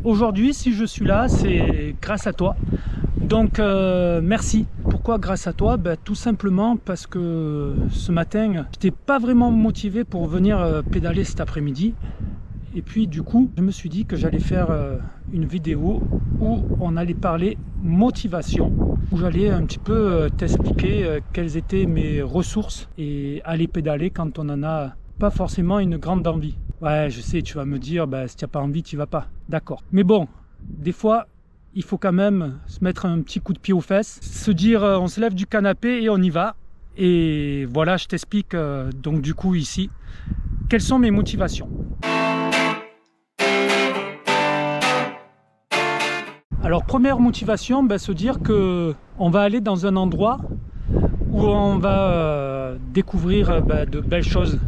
Aujourd'hui, si je suis là, c'est grâce à toi. Donc merci. Pourquoi grâce à toi? Tout simplement parce que ce matin, je n'étais pas vraiment motivé pour venir pédaler cet après-midi. Et puis du coup, je me suis dit que j'allais faire une vidéo où on allait parler motivation, où j'allais un petit peu t'expliquer quelles étaient mes ressources et aller pédaler quand on n'en a pas forcément une grande envie. Ouais, je sais, tu vas me dire, si tu n'as pas envie, tu vas pas. D'accord. Mais bon, des fois, il faut quand même se mettre un petit coup de pied aux fesses, se dire, on se lève du canapé et on y va. Et voilà, je t'explique donc du coup ici, quelles sont mes motivations. Alors première motivation, se dire que on va aller dans un endroit où on va découvrir de belles choses.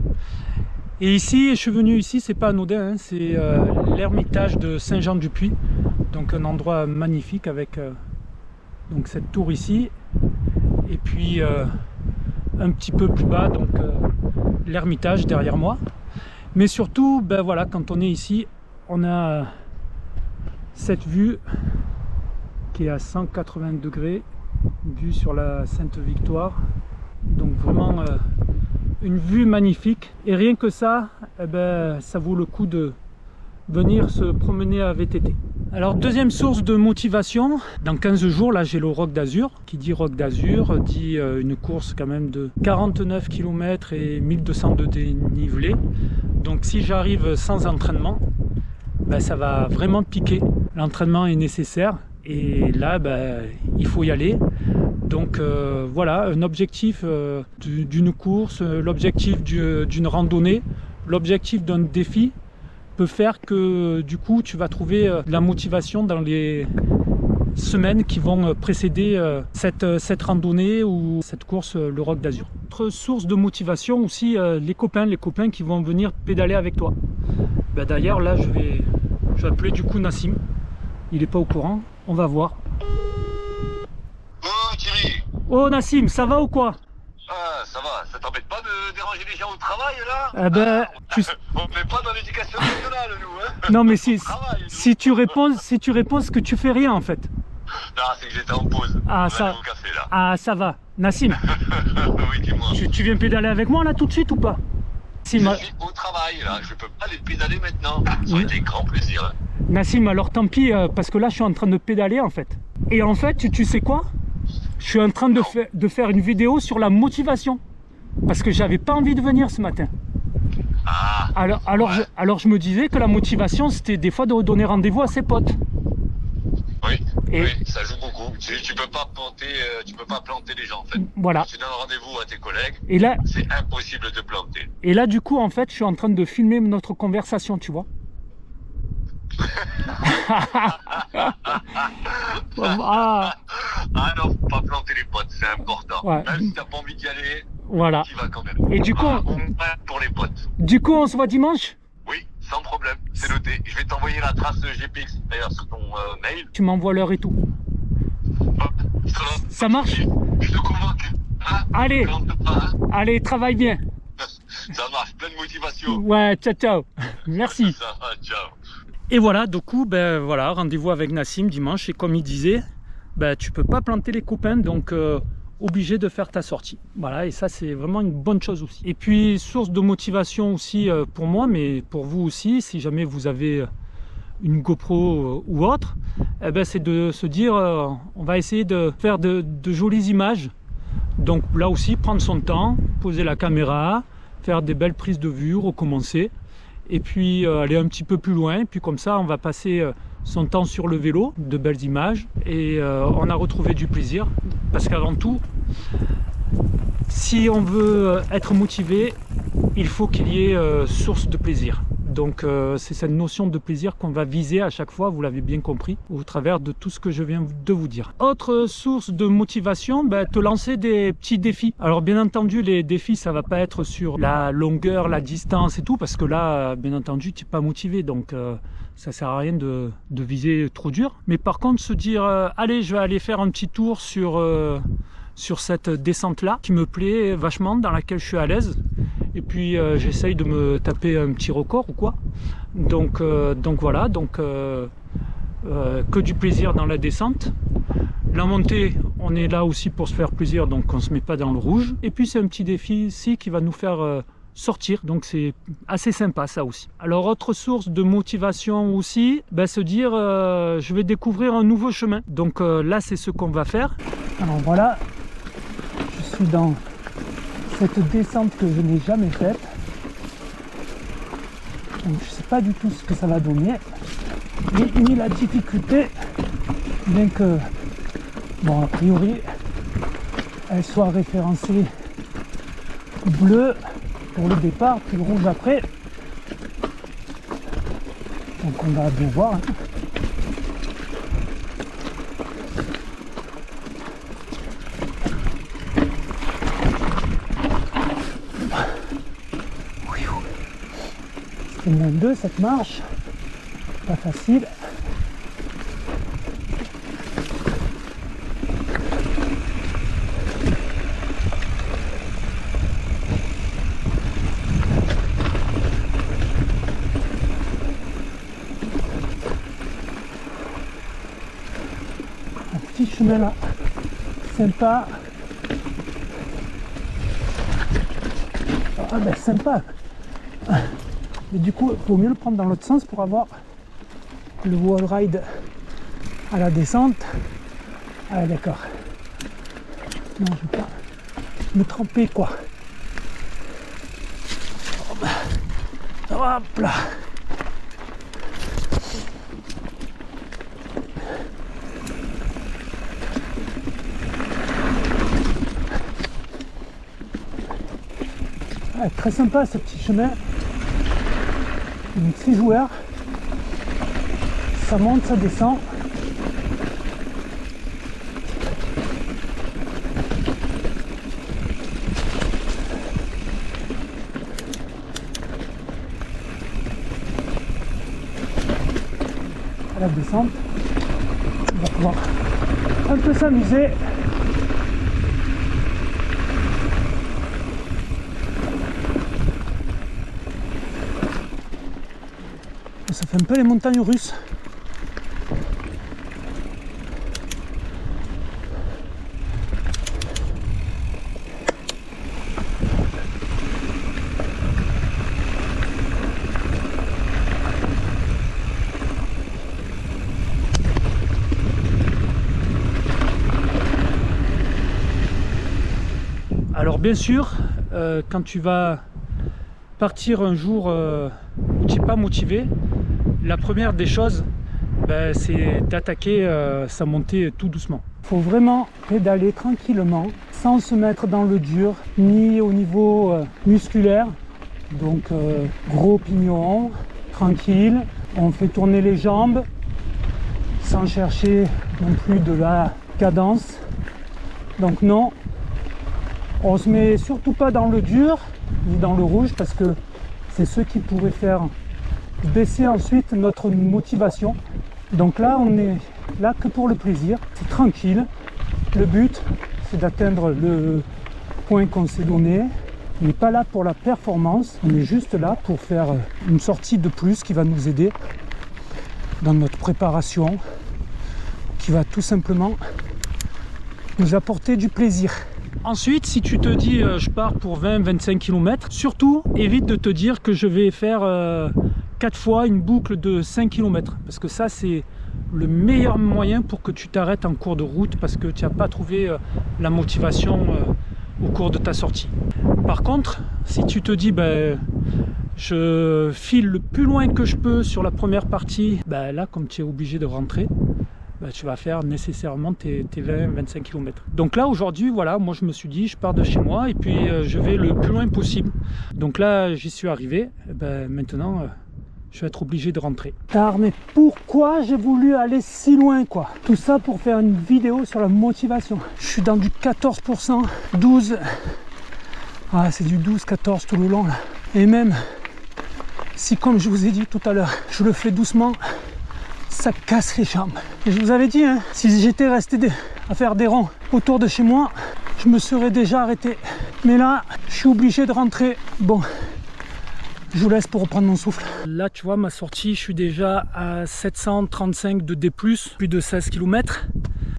Et ici, je suis venu ici, c'est pas anodin, hein, c'est l'ermitage de Saint-Jean-du-Puy, donc un endroit magnifique avec donc cette tour ici, et puis un petit peu plus bas donc l'ermitage derrière moi. Mais surtout, voilà, quand on est ici, on a cette vue qui est à 180 degrés, vue sur la Sainte-Victoire, donc vraiment une vue magnifique. Et rien que ça, ça vaut le coup de venir se promener à VTT. Alors deuxième source de motivation, dans 15 jours, là j'ai le Roc d'Azur. Qui dit Roc d'Azur dit une course quand même de 49 km et 1200 de dénivelé. Donc si j'arrive sans entraînement, ça va vraiment piquer. L'entraînement est nécessaire et là il faut y aller. Donc voilà, un objectif d'une course, l'objectif d'une randonnée, l'objectif d'un défi peut faire que du coup tu vas trouver de la motivation dans les semaines qui vont précéder cette randonnée ou cette course, le Roc d'Azur. Autre source de motivation aussi, les copains qui vont venir pédaler avec toi. D'ailleurs là je vais appeler du coup Nassim, il n'est pas au courant, on va voir. Oh Thierry. Oh Nassim, ça va ou quoi? Ah, ça va, ça t'embête pas de déranger les gens au travail là? On n'est pas dans l'éducation nationale nous, hein? Non mais si tu réponds que tu fais rien en fait. Non, c'est que j'étais en pause. Au café, là. Ah ça va. Nassim, oui, dis-moi. tu viens pédaler avec moi là tout de suite ou pas? Je suis au travail là, je peux pas aller pédaler maintenant. Ça aurait été grand plaisir. Nassim, alors tant pis, parce que là je suis en train de pédaler en fait. Et en fait, tu sais quoi? Je suis en train de faire une vidéo sur la motivation. Parce que j'avais pas envie de venir ce matin. Ah, alors je me disais que la motivation c'était des fois de donner rendez-vous à ses potes. Oui, ça joue beaucoup. Tu peux pas planter les gens en fait. Voilà. Quand tu donnes rendez-vous à tes collègues, et là, c'est impossible de planter. Et là du coup en fait je suis en train de filmer notre conversation, tu vois. Ah non, faut pas planter les potes, c'est important. Ouais. Même si t'as pas envie d'y aller, voilà. tu vas quand même. Et du coup, on va pour les potes. Du coup on se voit dimanche? Oui, sans problème, c'est noté. Je vais t'envoyer la trace GPS d'ailleurs sur ton mail. Tu m'envoies l'heure et tout. Ça marche? Je te convoque. Hein? Allez, allez, travaille bien. Ça marche, pleine motivation. Ouais, ciao. Merci. Ça va, ciao. Et voilà, du coup, voilà, rendez-vous avec Nassim dimanche. Et comme il disait, tu peux pas planter les copains, donc obligé de faire ta sortie. Voilà, et ça c'est vraiment une bonne chose aussi. Et puis source de motivation aussi pour moi, mais pour vous aussi, si jamais vous avez une GoPro ou autre, c'est de se dire, on va essayer de faire de jolies images. Donc là aussi, prendre son temps, poser la caméra, faire des belles prises de vue, recommencer. Et puis aller un petit peu plus loin, puis comme ça on va passer son temps sur le vélo, de belles images, et on a retrouvé du plaisir, parce qu'avant tout, si on veut être motivé, il faut qu'il y ait source de plaisir. Donc c'est cette notion de plaisir qu'on va viser à chaque fois, vous l'avez bien compris, au travers de tout ce que je viens de vous dire. Autre source de motivation, te lancer des petits défis. Alors bien entendu, les défis, ça va pas être sur la longueur, la distance et tout, parce que là, bien entendu, tu n'es pas motivé, donc ça sert à rien de viser trop dur. Mais par contre, se dire, allez, je vais aller faire un petit tour sur cette descente-là, qui me plaît vachement, dans laquelle je suis à l'aise. et puis j'essaye de me taper un petit record ou quoi. Donc voilà, que du plaisir dans la descente. La montée, on est là aussi pour se faire plaisir, donc on ne se met pas dans le rouge. Et puis c'est un petit défi ici qui va nous faire sortir, donc c'est assez sympa ça aussi. Alors autre source de motivation aussi, se dire je vais découvrir un nouveau chemin. Donc là c'est ce qu'on va faire. Alors voilà, je suis dans cette descente que je n'ai jamais faite. Donc je ne sais pas du tout ce que ça va donner, ni la difficulté, bien que bon, a priori elle soit référencée bleu pour le départ, puis rouge après. Donc on va bien voir. Hein. C'est moins 2 cette marche, pas facile. Un petit chemin là, sympa. Ah ben sympa. Mais du coup, il vaut mieux le prendre dans l'autre sens pour avoir le wall ride à la descente. Ah d'accord. Non, je ne veux pas me tremper quoi. Hop là. Ah, très sympa ce petit chemin. Donc 6 joueurs, ça monte, ça descend. À la descente, on va pouvoir un peu s'amuser. Ça fait un peu les montagnes russes. Alors bien sûr, quand tu vas partir un jour où tu n'es pas motivé, la première des choses, c'est d'attaquer sa montée tout doucement. Il faut vraiment pédaler tranquillement, sans se mettre dans le dur, ni au niveau musculaire. Donc gros pignon, tranquille. On fait tourner les jambes, sans chercher non plus de la cadence. Donc non, on se met surtout pas dans le dur, ni dans le rouge, parce que c'est ce qui pourrait faire baisser ensuite notre motivation. Donc là on est là que pour le plaisir, c'est tranquille. Le but c'est d'atteindre le point qu'on s'est donné. On n'est pas là pour la performance, on est juste là pour faire une sortie de plus qui va nous aider dans notre préparation, qui va tout simplement nous apporter du plaisir. Ensuite, si tu te dis je pars pour 20-25 km, surtout évite de te dire que je vais faire 4 fois une boucle de 5 km, parce que ça c'est le meilleur moyen pour que tu t'arrêtes en cours de route, parce que tu n'as pas trouvé la motivation au cours de ta sortie. Par contre, si tu te dis je file le plus loin que je peux sur la première partie, là comme tu es obligé de rentrer, tu vas faire nécessairement tes 20-25 km. Donc là aujourd'hui, voilà, moi je me suis dit je pars de chez moi et puis je vais le plus loin possible. Donc là j'y suis arrivé, maintenant je vais être obligé de rentrer. Car mais pourquoi j'ai voulu aller si loin quoi? Tout ça pour faire une vidéo sur la motivation. Je suis dans du 14%, 12, ah c'est du 12-14 tout le long là. Et même si comme je vous ai dit tout à l'heure, je le fais doucement, ça casse les jambes. Et je vous avais dit, si j'étais resté à faire des ronds autour de chez moi, je me serais déjà arrêté. Mais là, je suis obligé de rentrer. Bon, je vous laisse pour reprendre mon souffle. Là, tu vois, ma sortie, je suis déjà à 735 de D+, plus de 16 km.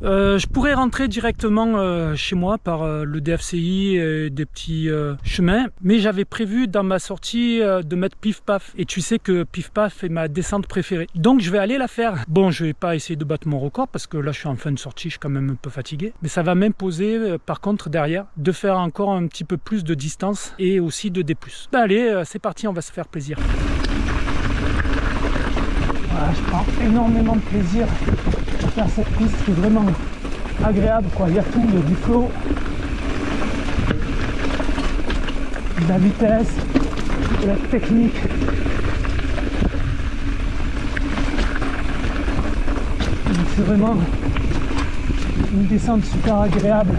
Je pourrais rentrer directement chez moi par le DFCI et des petits chemins, mais j'avais prévu dans ma sortie de mettre Pif Paf, et tu sais que Pif Paf est ma descente préférée, donc je vais aller la faire. Bon, je vais pas essayer de battre mon record parce que là je suis en fin de sortie, je suis quand même un peu fatigué, mais ça va m'imposer par contre derrière de faire encore un petit peu plus de distance et aussi de D+. Ben allez, c'est parti, on va se faire plaisir. Voilà, je prends énormément de plaisir à faire cette piste qui est vraiment agréable, quoi. Il y a tout, il y a du flow, de la vitesse, de la technique. C'est vraiment une descente super agréable.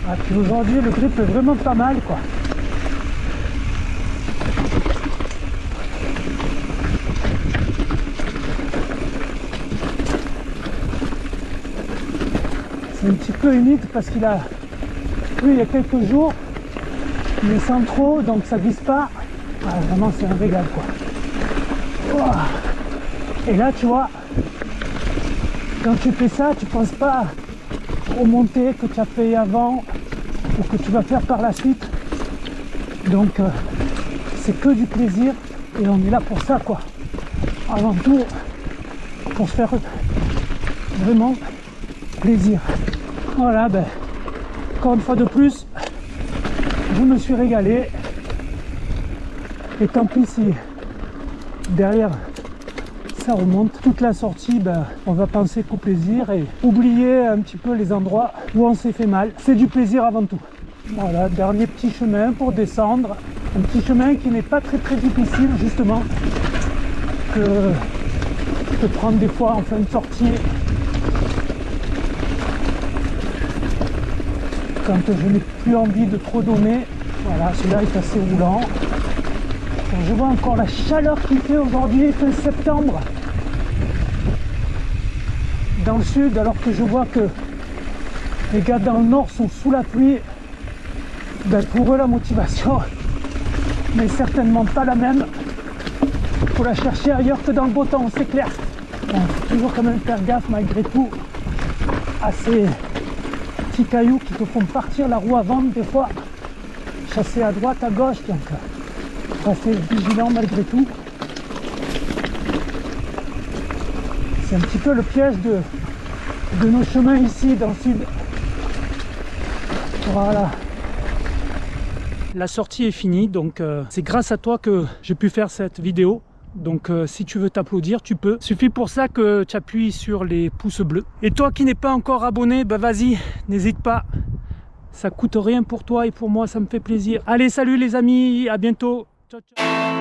Ah, puis aujourd'hui le grip est vraiment pas mal, quoi. C'est un petit peu humide parce qu'il a plu il y a quelques jours, mais sans trop, donc ça glisse pas. Ah, vraiment c'est un régal, quoi. Ouah. Et là tu vois, quand tu fais ça, tu penses pas aux montées que tu as fait avant ou que tu vas faire par la suite. Donc c'est que du plaisir et on est là pour ça, quoi. Avant tout, pour se faire vraiment plaisir. Voilà, ben, encore une fois de plus, je me suis régalé. Et tant pis si derrière ça remonte. Toute la sortie, ben, on va penser qu'au plaisir et oublier un petit peu les endroits où on s'est fait mal. C'est du plaisir avant tout. Voilà, dernier petit chemin pour descendre. Un petit chemin qui n'est pas très difficile justement, que prendre des fois en fin de sortie. Quand je n'ai plus envie de trop donner. Voilà, celui-là est assez roulant. Je vois encore la chaleur qu'il fait aujourd'hui, fin septembre, dans le sud, alors que je vois que les gars dans le nord sont sous la pluie. Ben pour eux la motivation n'est certainement pas la même. Il faut la chercher ailleurs que dans le beau temps, c'est clair. Bon, faut toujours quand même faire gaffe malgré tout à ces petits cailloux qui te font partir la roue avant des fois, chasser à droite, à gauche, donc rester vigilant malgré tout. C'est un petit peu le piège de nos chemins ici dans le sud. Voilà. La sortie est finie, donc c'est grâce à toi que j'ai pu faire cette vidéo. Donc si tu veux t'applaudir, tu peux. Suffit pour ça que tu appuies sur les pouces bleus. Et toi qui n'es pas encore abonné, bah vas-y, n'hésite pas. Ça coûte rien pour toi et pour moi, ça me fait plaisir. Allez, salut les amis, à bientôt. Ciao, ciao.